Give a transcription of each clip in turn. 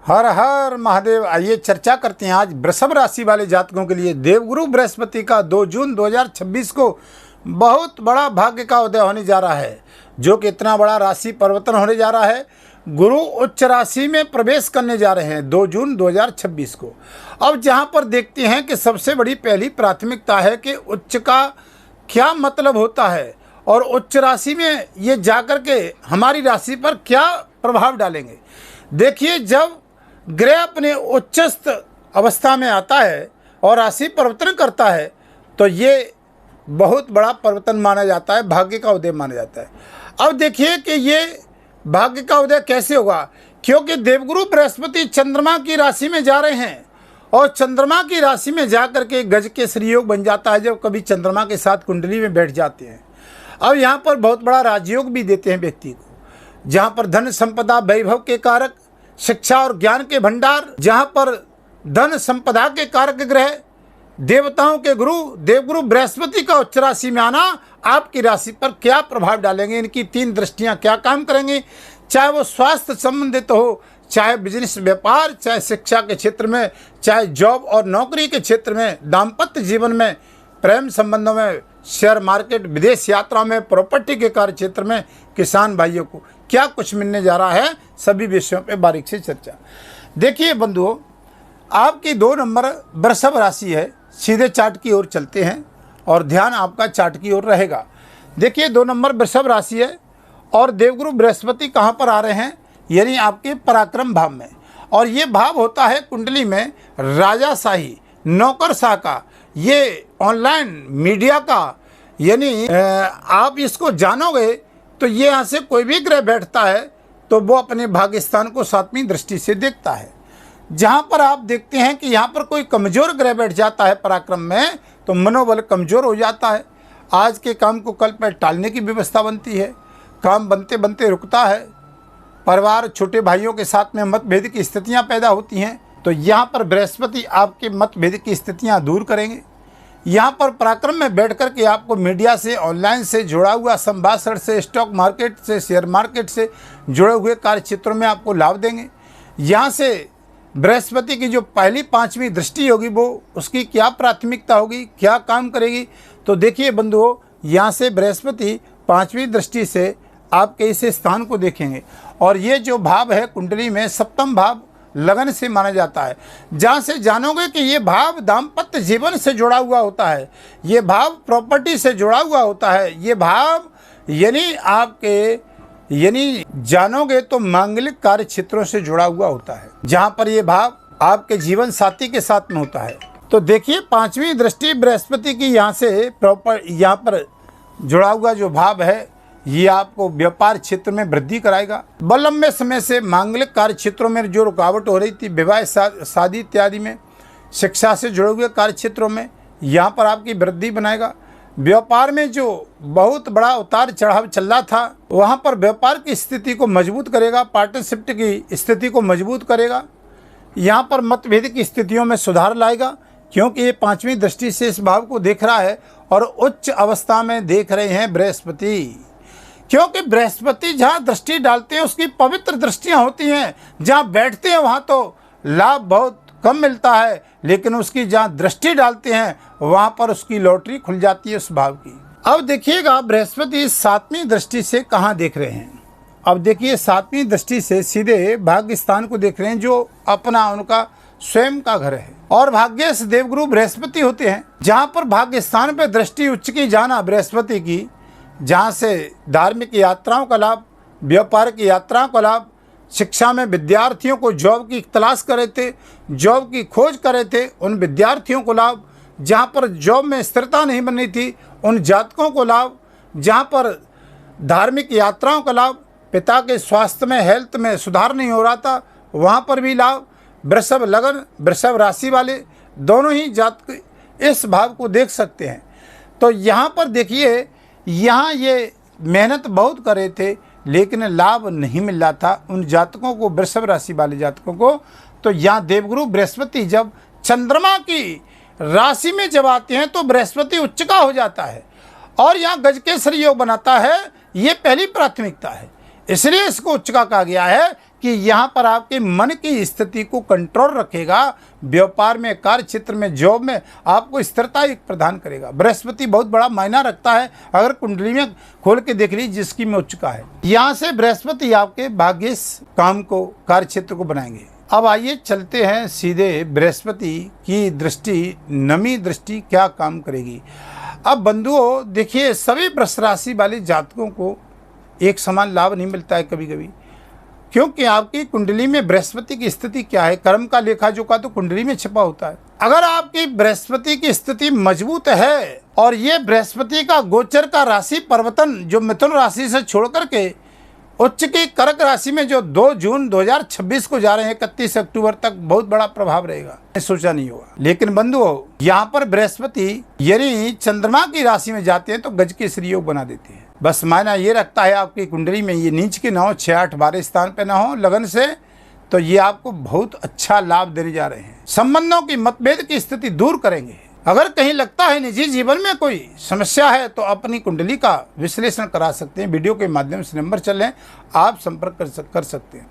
हर हर महादेव। आइए चर्चा करते हैं आज वृषभ राशि वाले जातकों के लिए देवगुरु बृहस्पति का 2 जून 2026 को बहुत बड़ा भाग्य का उदय होने जा रहा है, जो कि इतना बड़ा राशि परिवर्तन होने जा रहा है। गुरु उच्च राशि में प्रवेश करने जा रहे हैं 2 जून 2026 को। अब जहां पर देखते हैं कि सबसे बड़ी पहली प्राथमिकता है कि उच्च का क्या मतलब होता है और उच्च राशि में ये जाकर के हमारी राशि पर क्या प्रभाव डालेंगे। देखिए, जब ग्रह अपने उच्चस्थ अवस्था में आता है और राशि परिवर्तन करता है तो ये बहुत बड़ा परिवर्तन माना जाता है, भाग्य का उदय माना जाता है। अब देखिए कि ये भाग्य का उदय कैसे होगा, क्योंकि देवगुरु बृहस्पति चंद्रमा की राशि में जा रहे हैं और चंद्रमा की राशि में जाकर के गज केसरी योग बन जाता है जब कभी चंद्रमा के साथ कुंडली में बैठ जाते हैं। अब यहाँ पर बहुत बड़ा राजयोग भी देते हैं व्यक्ति को, जहाँ पर धन संपदा वैभव के कारक, शिक्षा और ज्ञान के भंडार, जहाँ पर धन संपदा के कारक ग्रह, देवताओं के गुरु देवगुरु बृहस्पति का उच्च राशि में आना आपकी राशि पर क्या प्रभाव डालेंगे। इनकी 3 दृष्टियां क्या काम करेंगी, चाहे वो स्वास्थ्य संबंधित हो, चाहे बिजनेस व्यापार, चाहे शिक्षा के क्षेत्र में, चाहे जॉब और नौकरी के क्षेत्र में, दाम्पत्य जीवन में, प्रेम संबंधों में, शेयर मार्केट, विदेश यात्रा में, प्रॉपर्टी के कार्य क्षेत्र में, किसान भाइयों को क्या कुछ मिलने जा रहा है, सभी विषयों पे बारीक से चर्चा। देखिए बंधुओं, आपकी 2 नंबर वृषभ राशि है। सीधे चार्ट की ओर चलते हैं और ध्यान आपका चार्ट की ओर रहेगा। देखिए 2 नंबर वृषभ राशि है और देवगुरु बृहस्पति कहाँ पर आ रहे हैं, यानी आपके पराक्रम भाव में। और ये भाव होता है कुंडली में राजाशाही, नौकरशाह का, ये ऑनलाइन मीडिया का, यानी आप इसको जानोगे तो ये यहाँ से कोई भी ग्रह बैठता है तो वो अपने भाग्य स्थान को 7वीं दृष्टि से देखता है। जहाँ पर आप देखते हैं कि यहाँ पर कोई कमज़ोर ग्रह बैठ जाता है पराक्रम में तो मनोबल कमज़ोर हो जाता है। आज के काम को कल पर टालने की व्यवस्था बनती है, काम बनते बनते रुकता है, परिवार छोटे भाइयों के साथ में मतभेद की स्थितियाँ पैदा होती हैं। तो यहाँ पर बृहस्पति आपके मतभेद की स्थितियाँ दूर करेंगे। यहाँ पर पराक्रम में बैठ कर के आपको मीडिया से, ऑनलाइन से जुड़ा हुआ, संभाषण से, स्टॉक मार्केट से, शेयर मार्केट से जुड़े हुए कार्य क्षेत्रों में आपको लाभ देंगे। यहाँ से बृहस्पति की जो पहली 5वीं दृष्टि होगी वो उसकी क्या प्राथमिकता होगी, क्या काम करेगी। तो देखिए बंधुओं, यहाँ से बृहस्पति 5वीं दृष्टि से आपके इस स्थान को देखेंगे और ये जो भाव है कुंडली में 7म भाव लगन से माना जाता है, जहाँ से जानोगे कि ये भाव दाम्पत्य जीवन से जुड़ा हुआ होता है, ये भाव प्रॉपर्टी से जुड़ा हुआ होता है, ये भाव यानी जानोगे तो मांगलिक कार्य क्षेत्रों से जुड़ा हुआ होता है, जहाँ पर ये भाव आपके जीवन साथी के साथ में होता है। तो देखिए 5वीं दृष्टि बृहस्पति की यहाँ पर जुड़ा हुआ जो भाव है ये आपको व्यापार क्षेत्र में वृद्धि कराएगा। लंबे समय से मांगलिक कार्य क्षेत्रों में जो रुकावट हो रही थी, विवाह शादी इत्यादि में, शिक्षा से जुड़े हुए कार्य क्षेत्रों में, यहाँ पर आपकी वृद्धि बनाएगा। व्यापार में जो बहुत बड़ा उतार चढ़ाव चल रहा था वहाँ पर व्यापार की स्थिति को मजबूत करेगा, पार्टनरशिप की स्थिति को मजबूत करेगा। यहाँ पर मतभेद की स्थितियों में सुधार लाएगा, क्योंकि ये 5वीं दृष्टि से इस भाव को देख रहा है और उच्च अवस्था में देख रहे हैं बृहस्पति। क्योंकि बृहस्पति जहाँ दृष्टि डालते हैं उसकी पवित्र दृष्टियाँ होती हैं, जहाँ बैठते हैं वहाँ तो लाभ बहुत कम मिलता है, लेकिन उसकी जहाँ दृष्टि डालते हैं वहाँ पर उसकी लॉटरी खुल जाती है उस भाव की। अब देखिएगा बृहस्पति 7वीं दृष्टि से कहाँ देख रहे हैं। अब देखिए 7वीं दृष्टि से सीधे भाग्य स्थान को देख रहे हैं, जो अपना उनका स्वयं का घर है और भाग्य से देवगुरु बृहस्पति होते हैं। जहाँ पर भाग्य स्थान पर दृष्टि उच्च की जाना बृहस्पति की, जहाँ से धार्मिक यात्राओं का लाभ, व्यापार की यात्राओं का लाभ, शिक्षा में विद्यार्थियों को जॉब की तलाश कर रहे थे, जॉब की खोज कर रहे थे, उन विद्यार्थियों को लाभ, जहाँ पर जॉब में स्थिरता नहीं बन रही थी उन जातकों को लाभ, जहाँ पर धार्मिक यात्राओं का लाभ, पिता के स्वास्थ्य में, हेल्थ में सुधार नहीं हो रहा था वहाँ पर भी लाभ। वृषभ लगन, वृषभ राशि वाले दोनों ही जातक इस भाव को देख सकते हैं। तो यहाँ पर देखिए, यहाँ ये मेहनत बहुत कर रहे थे लेकिन लाभ नहीं मिल रहा था उन जातकों को, वृषभ राशि वाले जातकों को। तो यहाँ देवगुरु बृहस्पति जब चंद्रमा की राशि में जब आते हैं तो बृहस्पति उच्च का हो जाता है और यहाँ गजकेसरी योग बनाता है। ये पहली प्राथमिकता है। इसलिए इसको उच्च का कहा गया है कि यहाँ पर आपके मन की स्थिति को कंट्रोल रखेगा। व्यापार में, कार्य क्षेत्र में, जॉब में आपको स्थिरता एक प्रदान करेगा। बृहस्पति बहुत बड़ा मायना रखता है। अगर कुंडली में खोल के देख लीजिए जिसकी में उच्च का है, यहाँ से बृहस्पति आपके भाग्य काम को, कार्य क्षेत्र को बनाएंगे। अब आइए चलते हैं सीधे बृहस्पति की दृष्टि, नमी दृष्टि क्या काम करेगी। अब बंधुओं देखिए, सभी वृष राशि वाले जातकों को एक समान लाभ नहीं मिलता है कभी कभी, क्योंकि आपकी कुंडली में बृहस्पति की स्थिति क्या है। कर्म का लेखा जोखा तो कुंडली में छिपा होता है। अगर आपकी बृहस्पति की स्थिति मजबूत है और ये बृहस्पति का गोचर का राशि परिवर्तन जो मिथुन राशि से छोड़ करके उच्च की कर्क राशि में जो 2 जून 2026 को जा रहे हैं, 31 अक्टूबर तक बहुत बड़ा प्रभाव रहेगा, सोचा नहीं होगा। लेकिन बंधुओं यहाँ पर बृहस्पति यदि चंद्रमा की राशि में जाते हैं तो गज के श्री योग बना देते हैं। बस मायना ये रखता है आपकी कुंडली में ये नीच के ना हो, 6, 8, 12 स्थान पे ना हो लगन से, तो ये आपको बहुत अच्छा लाभ देने जा रहे हैं। संबंधों की मतभेद की स्थिति दूर करेंगे। अगर कहीं लगता है निजी जीवन में कोई समस्या है तो अपनी कुंडली का विश्लेषण करा सकते हैं। वीडियो के माध्यम से नंबर चल रहे हैं, आप संपर्क कर सकते हैं।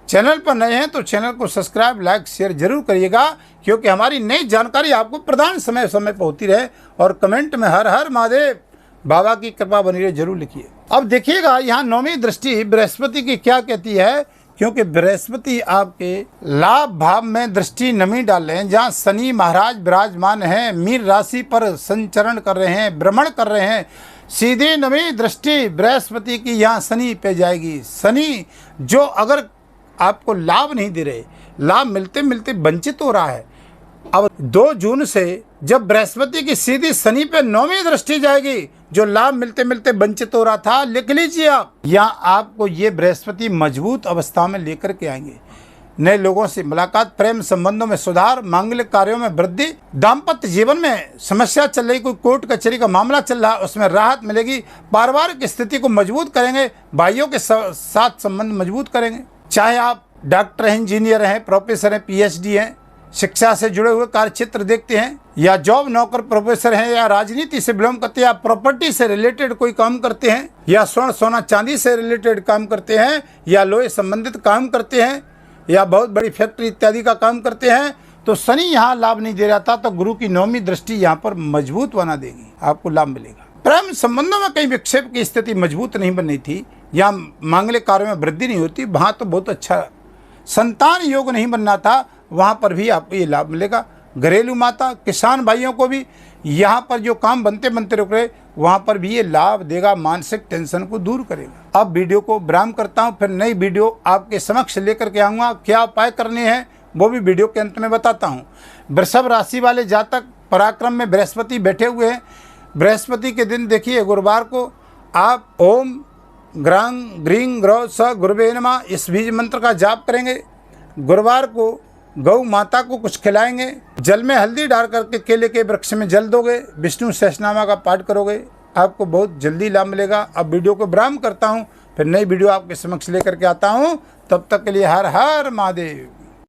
चैनल पर नए हैं तो चैनल को सब्सक्राइब, लाइक, शेयर जरूर करिएगा, क्योंकि हमारी नई जानकारी आपको प्रदान समय समय पर होती रहे। और कमेंट में हर हर महादेव, बाबा की कृपा बनी रहे जरूर लिखिए। अब देखिएगा यहाँ नौवीं दृष्टि बृहस्पति की क्या कहती है, क्योंकि बृहस्पति आपके लाभ भाव में दृष्टि नमी डाल रहे हैं, जहाँ शनि महाराज विराजमान हैं, मीन राशि पर संचरण कर रहे हैं, भ्रमण कर रहे हैं। सीधी नवी दृष्टि बृहस्पति की यहाँ शनि पे जाएगी। शनि जो अगर आपको लाभ नहीं दे रहे, लाभ मिलते मिलते वंचित हो रहा है। अब 2 जून से जब बृहस्पति की सीधी शनि पे नौवीं दृष्टि जाएगी, जो लाभ मिलते मिलते वंचित हो रहा था, लिख लीजिए आप, यहाँ आपको ये बृहस्पति मजबूत अवस्था में लेकर के आएंगे। नए लोगों से मुलाकात, प्रेम संबंधों में सुधार, मांगलिक कार्यों में वृद्धि, दाम्पत्य जीवन में समस्या चल रही, कोई कोर्ट कचहरी का मामला चल रहा है उसमें राहत मिलेगी। पारिवारिक स्थिति को मजबूत करेंगे, भाइयों के साथ संबंध मजबूत करेंगे। चाहे आप डॉक्टर हैं, इंजीनियर हैं, प्रोफेसर हैं, PhD हैं, शिक्षा से जुड़े हुए कार्य क्षेत्र देखते हैं, या जॉब नौकर प्रोफेसर हैं, या राजनीति से बिलोंग करते हैं, या प्रॉपर्टी से रिलेटेड कोई काम करते हैं, या स्वर्ण सोना चांदी से रिलेटेड काम करते हैं, या लोहे संबंधित काम करते हैं, या बहुत बड़ी फैक्ट्री इत्यादि का काम करते हैं, तो शनि यहाँ लाभ नहीं दे रहा था, तो गुरु की नौवीं दृष्टि यहाँ पर मजबूत बना देगी, आपको लाभ मिलेगा। प्रेम संबंधों में कहीं विक्षेप की स्थिति मजबूत नहीं बन रही थी, या मांगलिक कार्यों में वृद्धि नहीं होती, वहाँ तो बहुत अच्छा संतान योग नहीं बनना था, वहाँ पर भी आपको ये लाभ मिलेगा। घरेलू माता, किसान भाइयों को भी यहाँ पर जो काम बनते बनते रुक रहे, वहाँ पर भी ये लाभ देगा, मानसिक टेंशन को दूर करेगा। अब वीडियो को विराम करता हूँ, फिर नई वीडियो आपके समक्ष लेकर के आऊँगा। क्या उपाय करने हैं वो भी वीडियो के अंत में बताता हूँ। वृषभ राशि वाले जातक पराक्रम में बृहस्पति बैठे हुए हैं। बृहस्पति के दिन देखिए गुरुवार को आप ओम ग्रांग ग्रीं ग्रह स गुरुवे नमः इस बीज मंत्र का जाप करेंगे। गुरुवार को गौ माता को कुछ खिलाएंगे, जल में हल्दी डाल करके केले के वृक्ष में जल दोगे, विष्णु सहस्रनामा का पाठ करोगे, आपको बहुत जल्दी लाभ मिलेगा। अब वीडियो को विराम करता हूँ, फिर नई वीडियो आपके समक्ष लेकर के आता हूँ। तब तक के लिए हर हर महादेव।